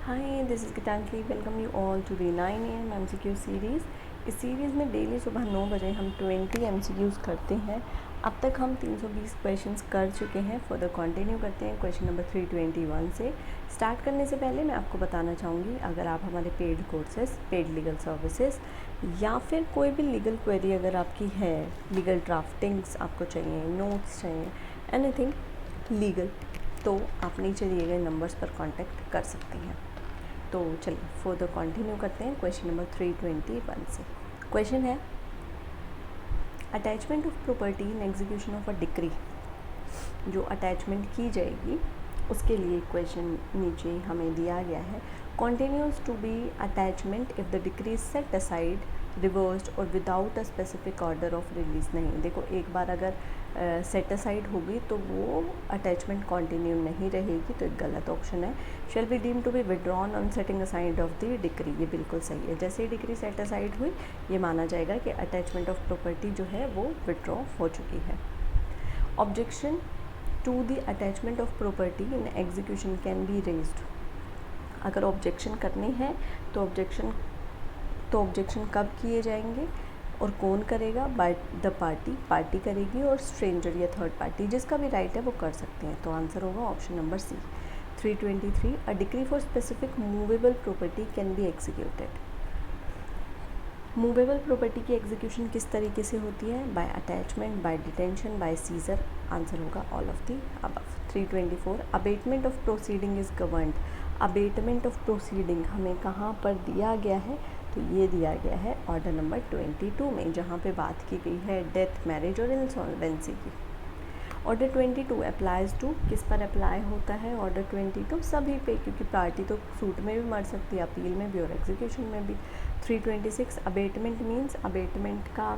Hi, this is Gitanjali. Welcome you all to the 9 AM MCQ series. इस series में daily सुबह 9 बजे हम 20 MCQs करते हैं। अब तक हम 320 क्वेश्चंस कर चुके हैं। फर्दर कंटिन्यू करते हैं क्वेश्चन नंबर 321 से। स्टार्ट करने से पहले मैं आपको बताना चाहूँगी, अगर आप हमारे paid courses, paid legal services या फिर कोई भी लीगल क्वेरी अगर आपकी है, लीगल ड्राफ्टिंग्स आपको चाहिए, नोट्स चाहिए, एनीथिंग लीगल, तो आप नीचे दिए गए नंबर्स पर कांटेक्ट कर सकती हैं। तो चलिए फर्दर कंटिन्यू करते हैं क्वेश्चन नंबर 321 से। क्वेश्चन है, attachment of property in execution of a decree. जो अटैचमेंट की जाएगी उसके लिए क्वेश्चन नीचे हमें दिया गया है। Continues to be attachment if the decree set aside, reversed और without a specific order of release. नहीं, देखो, एक बार अगर सेट असाइड होगी तो वो अटैचमेंट कंटिन्यू नहीं रहेगी, तो एक गलत ऑप्शन है। Shall be deemed to be withdrawn on setting aside of the decree, ये बिल्कुल सही है। जैसे ही डिक्री सेट असाइड हुई, ये माना जाएगा कि अटैचमेंट ऑफ प्रॉपर्टी जो है वो विड्रॉ हो चुकी है। Objection to the attachment of property in execution can be raised. अगर ऑब्जेक्शन करनी है तो ऑब्जेक्शन कब किए जाएंगे और कौन करेगा? बाय द पार्टी करेगी, और स्ट्रेंजर या थर्ड पार्टी जिसका भी राइट है वो कर सकते हैं। तो आंसर होगा option number C. 323, a decree for specific movable property can be executed. Movable property की एग्जीक्यूशन किस तरीके से होती है? By attachment, by detention, by seizure. Answer होगा all of the above. 324, abatement of proceeding is governed. Abatement of proceeding हमें कहाँ पर दिया गया है? तो ये दिया गया है ऑर्डर नंबर 22 में, जहाँ पे बात की गई है डेथ, मैरिज और इंसॉल्वेंसी की। ऑर्डर 22 अप्लाइज टू, किस पर अप्लाई होता है ऑर्डर 22? सभी पे, क्योंकि पार्टी तो सूट में भी मर सकती है, अपील में भी और एग्जीक्यूशन में भी। 326, अबेटमेंट मीन्स, अबेटमेंट का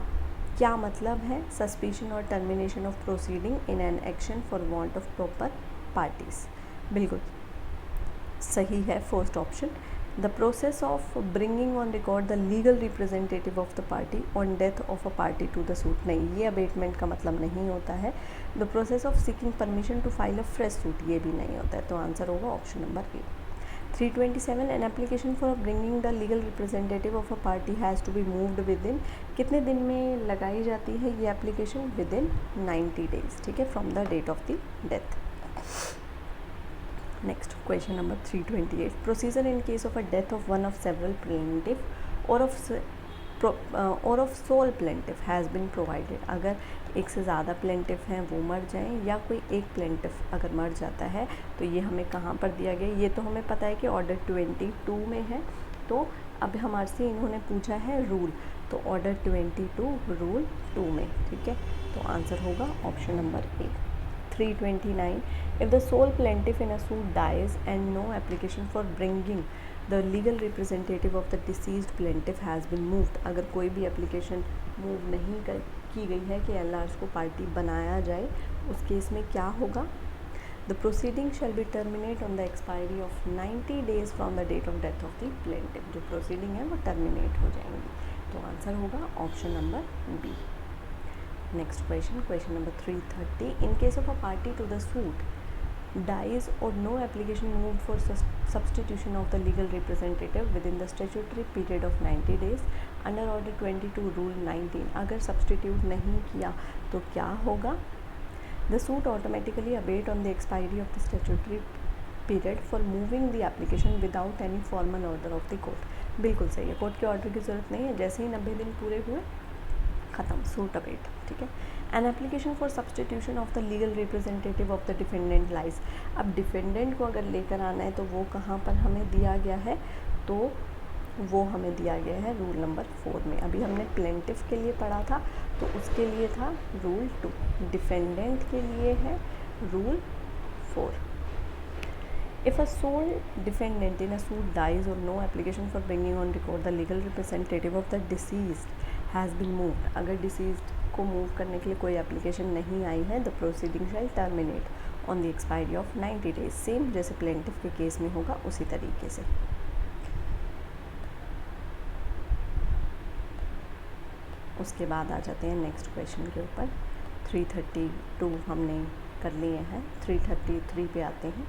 क्या मतलब है? सस्पिशन और termination of proceeding in an action for want of proper parties. बिल्कुल सही है first option. The process of bringing on record the legal representative of the party on death of a party to the suit. नहीं, ये abatement का मतलब नहीं होता है। The process of seeking permission to file a fresh suit, ये भी नहीं होता है। तो आंसर होगा option number A. 327, N application for bringing the legal representative of a party has to be moved within, कितने दिन में लगाई जाती है ये एप्लीकेशन? विद इन 90 डेज, ठीक है, from the date of the death. Next, question number 328, procedure in case of a death of one of several plaintiff or of sole plaintiff has been provided। अगर एक से ज़्यादा plaintiff हैं वो मर जाएं, या कोई एक प्लेंटिफ अगर मर जाता है, तो ये हमें कहाँ पर दिया गया? ये तो हमें पता है कि ऑर्डर 22 में है। तो अब हमारे से इन्होंने पूछा है रूल, तो ऑर्डर 22 रूल 2 में, ठीक है। तो आंसर होगा option number A. 329, if the sole plaintiff in a suit dies and no application for bringing the legal representative of the deceased plaintiff has been moved, अगर कोई भी एप्लीकेशन मूव नहीं की गई है कि एलआर्स को पार्टी बनाया जाए, उस केस में क्या होगा? The proceeding shall be terminate on the expiry of 90 days from the date of death of the plaintiff। जो proceeding है वो terminate हो जाएंगी। तो आंसर होगा option number B. Next question, question number 330, in case of a party to the suit dies or no application moved for substitution of the legal representative within the statutory period of 90 days under order 22 rule 19, अगर substitute नहीं किया तो क्या होगा? The suit automatically abate on the expiry of the statutory period for moving the application without any formal order of the court। बिल्कुल सही है, court के ऑर्डर की ज़रूरत नहीं है, जैसे ही 90 दिन पूरे हुए ख़त्म, सूट अबेट, ठीक है। N application for substitution of the legal representative of the defendant lies. अब डिफेंडेंट को अगर लेकर आना है तो वो कहाँ पर हमें दिया गया है? तो वो हमें दिया गया है रूल नंबर 4 में। अभी हमने प्लेंटिफ के लिए पढ़ा था, तो उसके लिए था रूल 2, डिफेंडेंट के लिए है rule 4। If a sole defendant in a suit dies or no application for bringing on record the legal representative of the deceased has been moved, अगर deceased को मूव करने के लिए कोई एप्लीकेशन नहीं आई है, the proceeding shall terminate on the expiry of 90 days। Same जैसे plaintiff के केस में होगा उसी तरीके से। उसके बाद आ जाते हैं नेक्स्ट क्वेश्चन के ऊपर। 332 हमने कर लिए हैं, 333 पे आते हैं।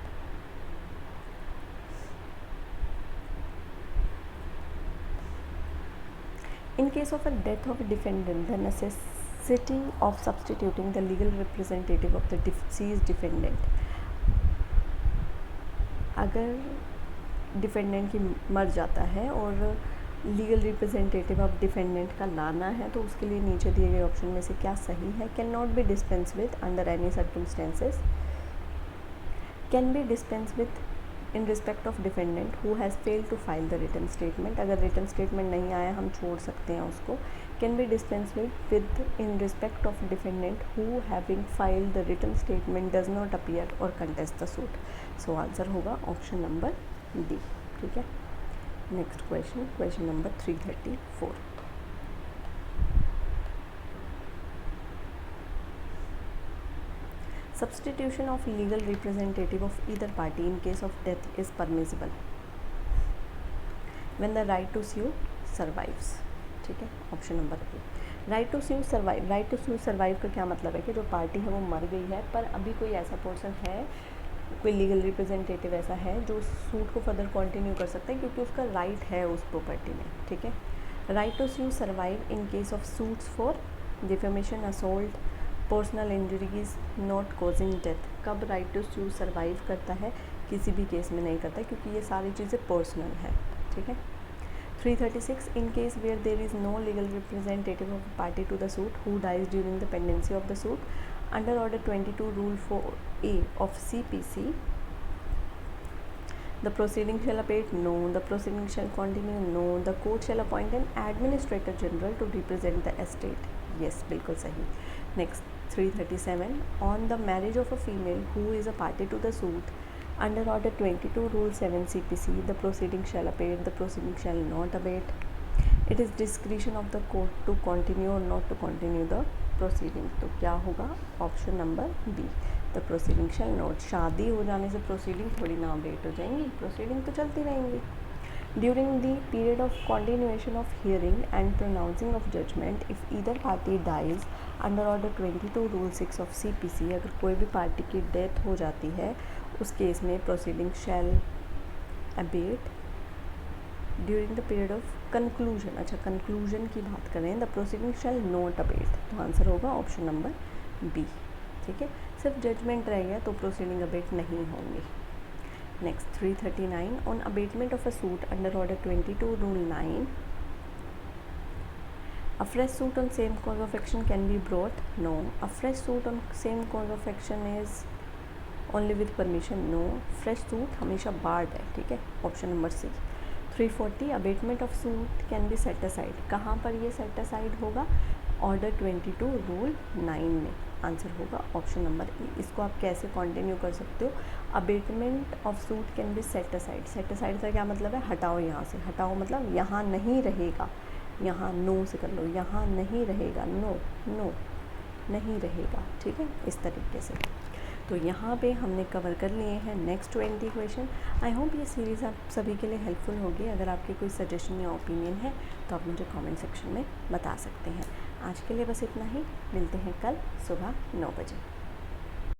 In case of a death of a defendant, the necessity of substituting the legal representative of the deceased defendant, अगर डिफेंडेंट की मर जाता है और लीगल रिप्रेजेंटेटिव ऑफ डिफेंडेंट का लाना है, तो उसके लिए नीचे दिए गए ऑप्शन में से क्या सही है? Can not be dispense with under any circumstances, can be dispense with in respect of defendant who has failed to file the written statement, अगर रिटन स्टेटमेंट नहीं आया हम छोड़ सकते हैं उसको। Can be dispense with in respect of defendant who having filed the written statement does not appear और contest the suit. So answer होगा ऑप्शन नंबर डी। ठीक है, next question, question number 334। Substitution of legal representative of either party in case of death is permissible when the right to sue survives। ठीक है, option number A, right to sue survive. Right to sue survive का क्या मतलब है कि जो party है वो मर गई है, पर अभी कोई ऐसा पर्सन है, कोई लीगल रिप्रेजेंटेटिव ऐसा है जो सूट को फर्दर कंटिन्यू कर सकता है क्योंकि उसका राइट है उस प्रॉपर्टी में। ठीक है, right to sue survive in case of suits for defamation, assault, personal injuries not causing death. कब राइट टू स्यू सर्वाइव करता है? किसी भी केस में नहीं करता क्योंकि ये सारी चीज़ें पर्सनल है। ठीक है, 336 in case where there is no legal representative of party to the suit who dies during the pendency of the suit under order 22 rule 4A of CPC, the proceeding shall abate? No. The proceeding shall continue? No. The court shall appoint an administrator general to represent the estate? Yes, बिल्कुल सही। Next, 337 on the marriage of a female who is a party to the suit under order 22 rule 7 CPC, the proceeding shall abate, the proceeding shall not abate, it is discretion of the court to continue or not to continue the proceeding। तो क्या होगा? Option number B, the proceeding shall not. शादी हो जाने से proceeding थोड़ी ना update हो जाएंगी, प्रोसीडिंग तो चलती रहेंगी। During the period of continuation of hearing and pronouncing of judgment if either party dies under order 22 rule 6 of CPC, अगर कोई भी पार्टी की डेथ हो जाती है उस केस में proceeding shall abate during the period of conclusion. अच्छा, कंक्लूजन की बात करें, the proceeding shall not abate, तो आंसर होगा ऑप्शन नंबर बी। ठीक है, सिर्फ जजमेंट रह गया तो प्रोसीडिंग अबेट नहीं होंगे। Next, 339 on abatement of a suit under order 22 rule 9, a fresh suit on same cause of action can be brought? No. A fresh suit on same cause of action is only with permission? No. fresh suit हमेशा barred है। ठीक है, option number C. 340 abatement of suit can be set aside, कहाँ पर ये set aside होगा? Order 22 rule 9 में। Answer होगा ऑप्शन नंबर ई। इसको आप कैसे कंटिन्यू कर सकते हो? Abatement of suit can be set aside. Set aside का क्या मतलब है? हटाओ यहाँ से। हटाओ मतलब यहाँ नहीं रहेगा, यहाँ नो से कर लो, यहाँ नहीं रहेगा, नो नो नहीं रहेगा। ठीक है, इस तरीके से। तो यहाँ पे हमने कवर कर लिए हैं नेक्स्ट 20 क्वेश्चन। आई होप ये सीरीज़ आप सभी के लिए हेल्पफुल होगी। अगर आपके कोई सजेशन या ओपिनियन है तो आप मुझे कमेंट सेक्शन में बता सकते हैं। आज के लिए बस इतना ही, मिलते हैं कल सुबह 9 बजे।